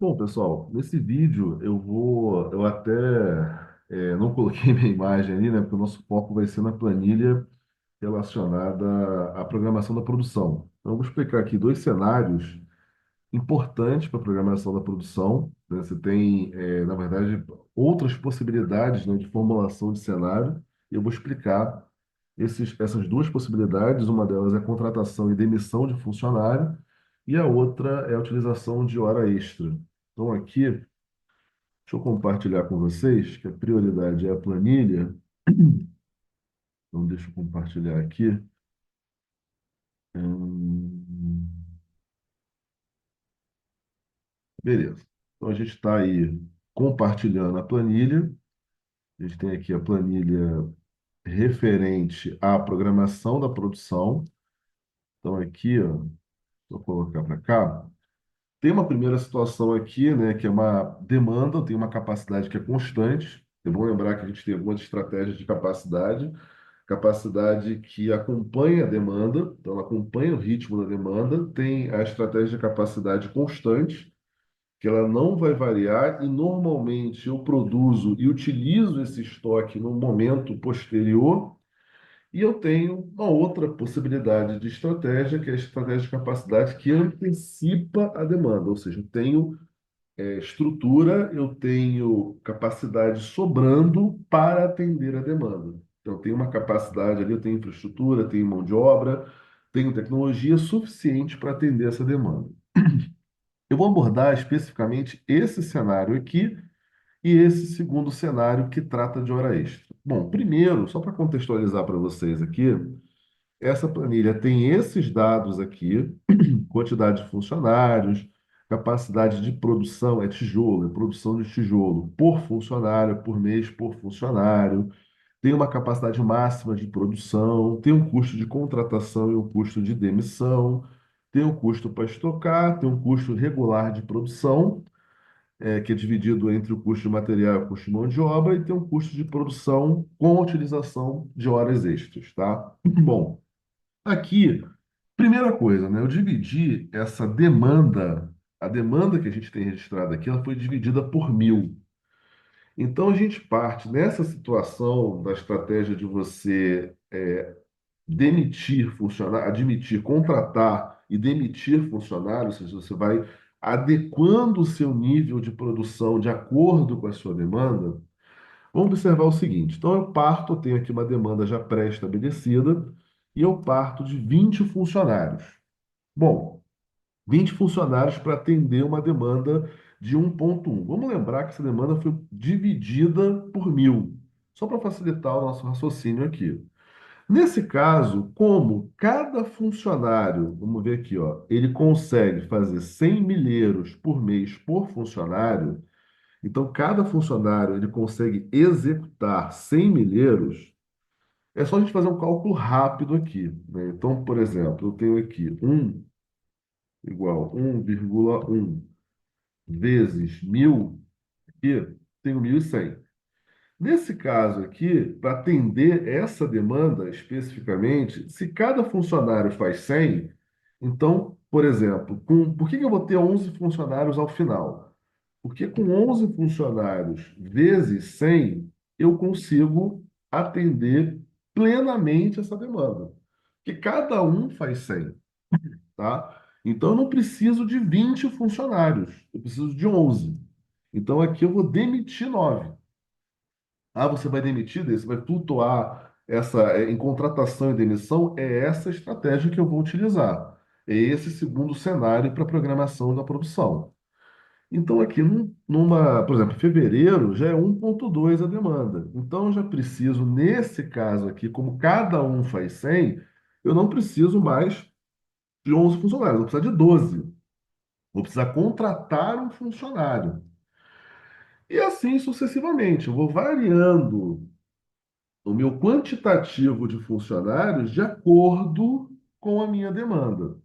Bom, pessoal, nesse vídeo eu até não coloquei minha imagem ali, né? Porque o nosso foco vai ser na planilha relacionada à programação da produção. Então, eu vou explicar aqui dois cenários importantes para a programação da produção, né? Você tem, na verdade, outras possibilidades, né, de formulação de cenário. E eu vou explicar essas duas possibilidades. Uma delas é contratação e demissão de funcionário, e a outra é a utilização de hora extra. Então, aqui, deixa eu compartilhar com vocês que a prioridade é a planilha. Então, deixa eu compartilhar aqui. Hum, Beleza. Então, a gente está aí compartilhando a planilha. A gente tem aqui a planilha referente à programação da produção. Então, aqui, ó, vou colocar para cá. Tem uma primeira situação aqui, né, que é uma demanda, tem uma capacidade que é constante. É bom lembrar que a gente tem algumas estratégias de capacidade, capacidade que acompanha a demanda, então ela acompanha o ritmo da demanda, tem a estratégia de capacidade constante, que ela não vai variar, e normalmente eu produzo e utilizo esse estoque no momento posterior. E eu tenho uma outra possibilidade de estratégia, que é a estratégia de capacidade que antecipa a demanda, ou seja, eu tenho estrutura, eu tenho capacidade sobrando para atender a demanda. Então, eu tenho uma capacidade ali, eu tenho infraestrutura, tenho mão de obra, tenho tecnologia suficiente para atender essa demanda. Eu vou abordar especificamente esse cenário aqui e esse segundo cenário que trata de hora extra. Bom, primeiro, só para contextualizar para vocês aqui, essa planilha tem esses dados aqui, quantidade de funcionários, capacidade de produção, é tijolo, é produção de tijolo por funcionário, por mês, por funcionário, tem uma capacidade máxima de produção, tem um custo de contratação e um custo de demissão, tem um custo para estocar, tem um custo regular de produção, que é dividido entre o custo de material e o custo de mão de obra, e tem um custo de produção com a utilização de horas extras, tá? Bom, aqui, primeira coisa, né? Eu dividi essa demanda, a demanda que a gente tem registrada aqui, ela foi dividida por 1.000. Então, a gente parte nessa situação da estratégia de você demitir funcionário, admitir, contratar e demitir funcionários, ou seja, você vai adequando o seu nível de produção de acordo com a sua demanda. Vamos observar o seguinte: então eu parto, eu tenho aqui uma demanda já pré-estabelecida e eu parto de 20 funcionários. Bom, 20 funcionários para atender uma demanda de 1,1. Vamos lembrar que essa demanda foi dividida por 1.000, só para facilitar o nosso raciocínio aqui. Nesse caso, como cada funcionário, vamos ver aqui, ó, ele consegue fazer 100 milheiros por mês por funcionário, então cada funcionário ele consegue executar 100 milheiros, é só a gente fazer um cálculo rápido aqui, né? Então, por exemplo, eu tenho aqui 1 igual 1,1 vezes 1.000, aqui tenho 1.100. Nesse caso aqui, para atender essa demanda especificamente, se cada funcionário faz 100, então, por exemplo, por que que eu vou ter 11 funcionários ao final? Porque com 11 funcionários vezes 100, eu consigo atender plenamente essa demanda. Porque cada um faz 100, tá? Então, eu não preciso de 20 funcionários, eu preciso de 11. Então, aqui eu vou demitir 9. Ah, você vai demitir, você vai flutuar essa em contratação e demissão, é essa estratégia que eu vou utilizar. É esse segundo cenário para programação da produção. Então, aqui, por exemplo, em fevereiro já é 1,2 a demanda. Então, eu já preciso, nesse caso aqui, como cada um faz 100, eu não preciso mais de 11 funcionários, eu vou precisar de 12. Vou precisar contratar um funcionário. E assim sucessivamente, eu vou variando o meu quantitativo de funcionários de acordo com a minha demanda.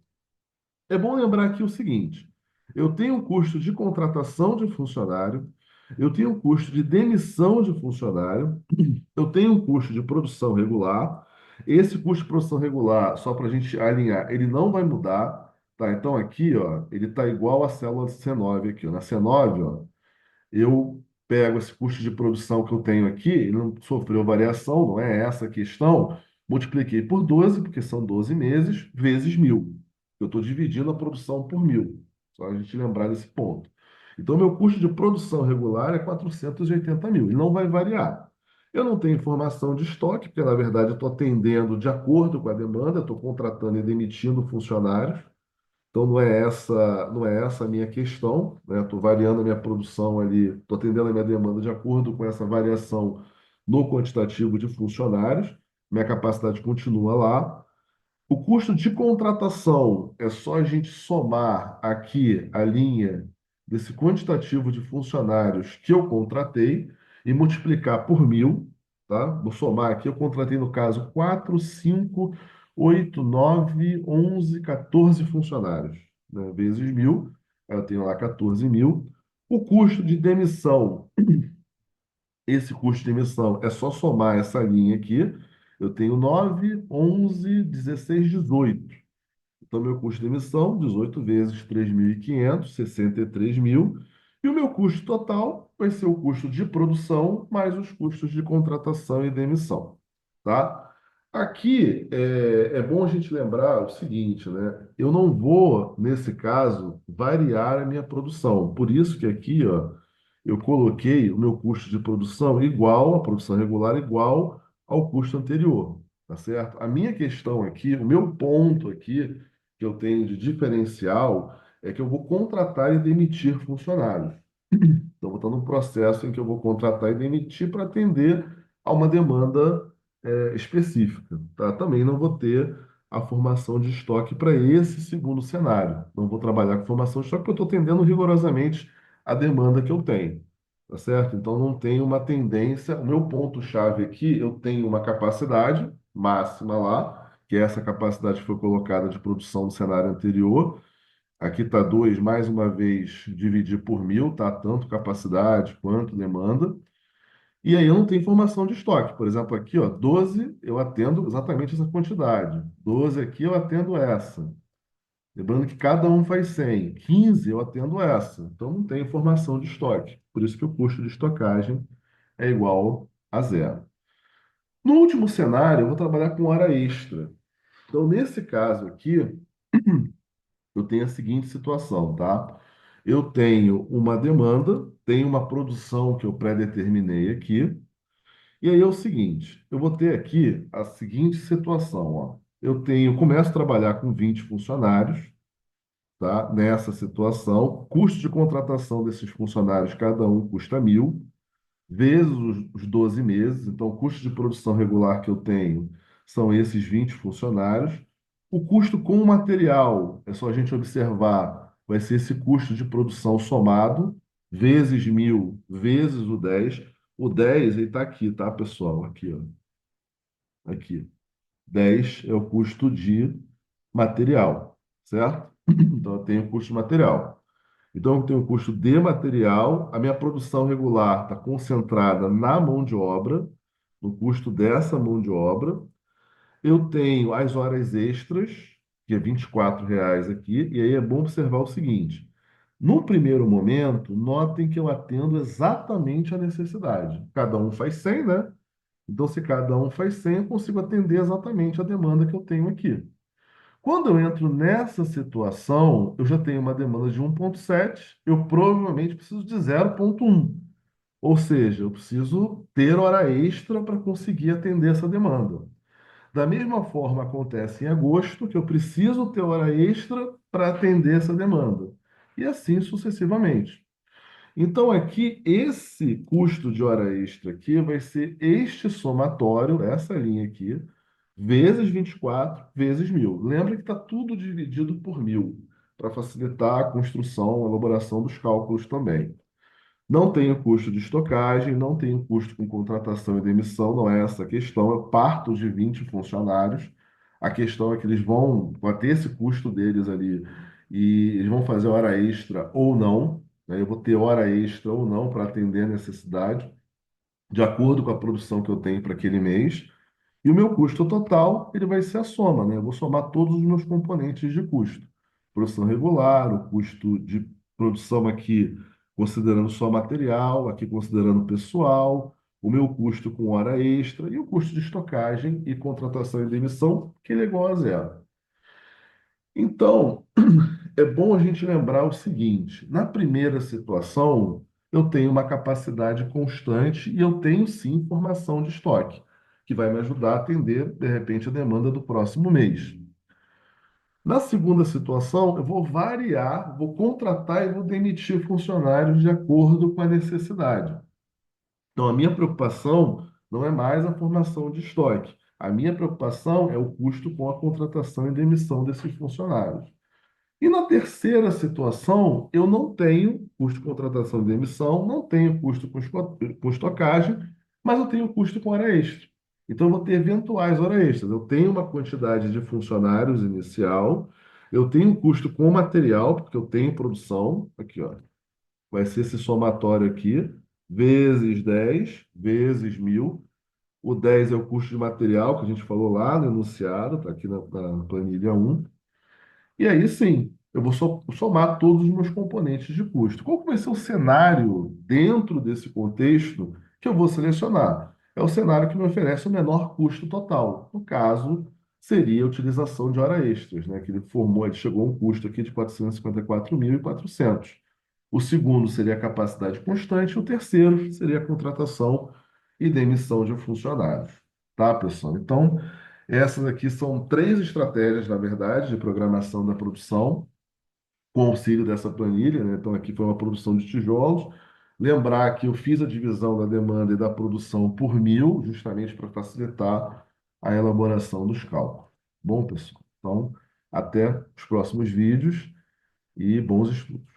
É bom lembrar aqui o seguinte: eu tenho um custo de contratação de funcionário, eu tenho um custo de demissão de funcionário, eu tenho um custo de produção regular. Esse custo de produção regular, só para a gente alinhar, ele não vai mudar. Tá, então aqui, ó, ele está igual à célula C9 aqui, ó. Na C9, ó, eu pego esse custo de produção que eu tenho aqui, ele não sofreu variação, não é essa a questão, multipliquei por 12 porque são 12 meses, vezes 1.000. Eu estou dividindo a produção por 1.000, só a gente lembrar desse ponto. Então, meu custo de produção regular é 480 mil, ele não vai variar. Eu não tenho informação de estoque, porque na verdade eu estou atendendo de acordo com a demanda, estou contratando e demitindo funcionários. Então não é essa a minha questão, né? Estou variando a minha produção ali, estou atendendo a minha demanda de acordo com essa variação no quantitativo de funcionários. Minha capacidade continua lá. O custo de contratação é só a gente somar aqui a linha desse quantitativo de funcionários que eu contratei e multiplicar por 1.000, tá? Vou somar aqui, eu contratei no caso 4, 5, 8, 9, 11, 14 funcionários, né? Vezes 1.000, aí eu tenho lá 14 mil. O custo de demissão, esse custo de emissão é só somar essa linha aqui. Eu tenho 9, 11, 16, 18. Então, meu custo de emissão, 18 vezes 3.500, 63 mil. E o meu custo total vai ser o custo de produção mais os custos de contratação e demissão. Tá? Aqui é bom a gente lembrar o seguinte, né? Eu não vou, nesse caso, variar a minha produção. Por isso que aqui, ó, eu coloquei o meu custo de produção igual, a produção regular igual ao custo anterior, tá certo? A minha questão aqui, o meu ponto aqui que eu tenho de diferencial é que eu vou contratar e demitir funcionários. Então, vou estar num processo em que eu vou contratar e demitir para atender a uma demanda específica. Tá? Também não vou ter a formação de estoque para esse segundo cenário. Não vou trabalhar com formação de estoque porque eu estou atendendo rigorosamente a demanda que eu tenho. Tá certo? Então, não tem uma tendência. O meu ponto-chave aqui, eu tenho uma capacidade máxima lá, que é essa capacidade que foi colocada de produção no cenário anterior. Aqui está 2, mais uma vez, dividir por 1.000, tá? Tanto capacidade quanto demanda. E aí eu não tenho informação de estoque. Por exemplo, aqui, ó, 12 eu atendo exatamente essa quantidade. 12 aqui eu atendo essa. Lembrando que cada um faz 100. 15 eu atendo essa. Então não tem informação de estoque. Por isso que o custo de estocagem é igual a zero. No último cenário, eu vou trabalhar com hora extra. Então, nesse caso aqui, eu tenho a seguinte situação, tá? Eu tenho uma demanda, tenho uma produção que eu pré-determinei aqui, e aí é o seguinte, eu vou ter aqui a seguinte situação, ó. Começo a trabalhar com 20 funcionários, tá? Nessa situação, custo de contratação desses funcionários, cada um custa 1.000 vezes os 12 meses. Então, o custo de produção regular que eu tenho são esses 20 funcionários. O custo com o material, é só a gente observar, vai ser esse custo de produção somado, vezes 1.000, vezes o 10. O 10 ele está aqui, tá, pessoal? Aqui, ó. Aqui. 10 é o custo de material, certo? Então, eu tenho o custo de material. Então, eu tenho o custo de material, a minha produção regular está concentrada na mão de obra, no custo dessa mão de obra. Eu tenho as horas extras, que é R$ 24 aqui, e aí é bom observar o seguinte: no primeiro momento, notem que eu atendo exatamente a necessidade. Cada um faz 100, né? Então, se cada um faz 100, eu consigo atender exatamente a demanda que eu tenho aqui. Quando eu entro nessa situação, eu já tenho uma demanda de 1,7, eu provavelmente preciso de 0,1. Ou seja, eu preciso ter hora extra para conseguir atender essa demanda. Da mesma forma, acontece em agosto, que eu preciso ter hora extra para atender essa demanda. E assim sucessivamente. Então, aqui, esse custo de hora extra aqui vai ser este somatório, essa linha aqui, vezes 24, vezes 1.000. Lembra que está tudo dividido por 1.000, para facilitar a construção, a elaboração dos cálculos também. Não tenho custo de estocagem, não tenho custo com contratação e demissão, não é essa a questão. Eu parto de 20 funcionários. A questão é que eles vão ter esse custo deles ali e eles vão fazer hora extra ou não, né? Eu vou ter hora extra ou não para atender a necessidade, de acordo com a produção que eu tenho para aquele mês. E o meu custo total, ele vai ser a soma, né? Eu vou somar todos os meus componentes de custo. produção regular, o custo de produção aqui, considerando só material, aqui considerando pessoal, o meu custo com hora extra e o custo de estocagem e contratação e demissão, que ele é igual a zero. Então, é bom a gente lembrar o seguinte: na primeira situação, eu tenho uma capacidade constante e eu tenho sim formação de estoque, que vai me ajudar a atender, de repente, a demanda do próximo mês. Na segunda situação, eu vou variar, vou contratar e vou demitir funcionários de acordo com a necessidade. Então, a minha preocupação não é mais a formação de estoque. A minha preocupação é o custo com a contratação e demissão desses funcionários. E na terceira situação, eu não tenho custo de contratação e demissão, não tenho custo com estocagem, mas eu tenho custo com hora extra. Então, eu vou ter eventuais horas extras. Eu tenho uma quantidade de funcionários inicial, eu tenho custo com material, porque eu tenho produção, aqui, ó, vai ser esse somatório aqui, vezes 10 vezes 1.000. O 10 é o custo de material, que a gente falou lá no enunciado, está aqui na planilha 1. E aí sim, eu vou somar todos os meus componentes de custo. Qual que vai ser o cenário dentro desse contexto que eu vou selecionar? É o cenário que me oferece o menor custo total. No caso, seria a utilização de hora extras, né? Que ele chegou a um custo aqui de 454.400. O segundo seria a capacidade constante, o terceiro seria a contratação e demissão de funcionários. Tá, pessoal? Então, essas aqui são três estratégias, na verdade, de programação da produção, com auxílio dessa planilha, né? Então, aqui foi uma produção de tijolos. Lembrar que eu fiz a divisão da demanda e da produção por 1.000, justamente para facilitar a elaboração dos cálculos. Bom, pessoal, então, até os próximos vídeos e bons estudos.